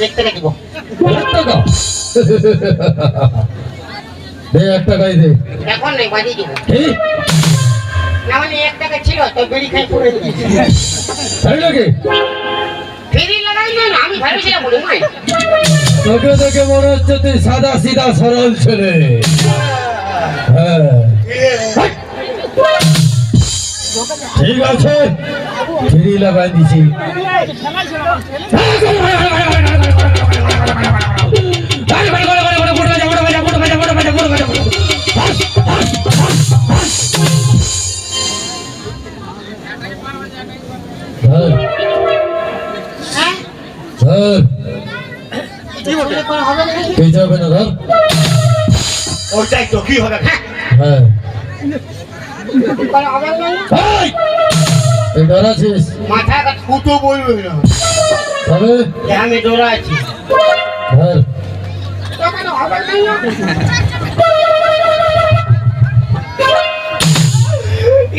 1 টাকা দিব। 1 টাকা দে, 1 টাকাই দে। এখন নাই, বাড়ি দিব। কি না মানে 1 টাকা ছিল তো বিড়ি খাই পড়ে গেছে। তাই নাকি? ফেরি লাগাই না, আমি ভাবছিলাম মনে হয়। তোকে দেখে মনে হচ্ছে তুই সাদা সিধা সরল ছেলে। হ্যাঁ, ঠিক আছে, ফ্রি লাগাই দিছি। তুই যাবে না ধর। ওটাই তো কি হবে? হ্যাঁ, তুই ডরাছিস? মাথা কাট ফুটো বলবে না। তবে আমি ডরা আছি। ধর।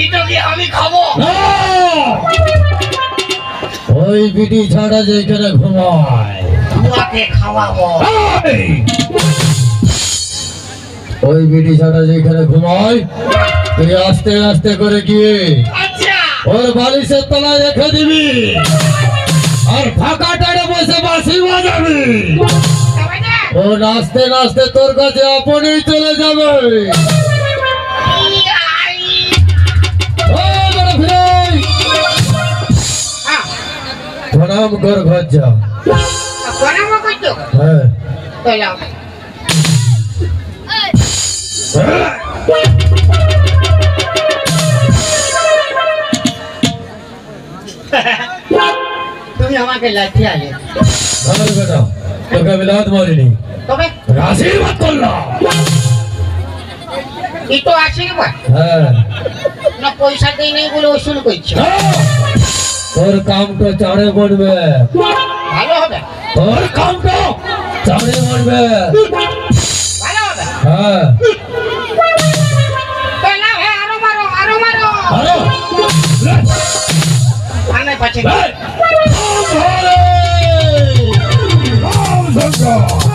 এটা কি আমি খাবো? ওই বিটি ছাড়া যেখানে ঘুমায় তোমাকে খাওয়াবো। ওই বিটি ছাড়া যেখানে ঘুমায় তুই আস্তে আস্তে করে গিয়ে আচ্ছা ওর বালিশের তলায় রেখে দিবি আর ফাঁকা টাড়ে বসে বাঁশি বাজাবি। তবে না ও নাচতে নাচতে তোর কাছে আপনেই চলে যাবে। ও বড় ভাই, প্রণাম কর, ঘর যা। বানাবো কইতো হ্যাঁ, চলো তুমি আমাকে লাঠি আলে ধর বেটা, তোকে আমি লাত মারিনি, তবে আশীর্বাদ করলাম। এই তো আশীর্বাদ হ্যাঁ, না পয়সা দেই নাই বলে ওসুল করছো। তোর কামটা চাড়ে পড়বে, ভালো হবে তোর কামটা চাড়ে পড়বে। ভালো হবে হ্যাঁ, চলো হে আরো মারো আরো মারো আরো আমি পাচ্ছে রাম শঙ্কর।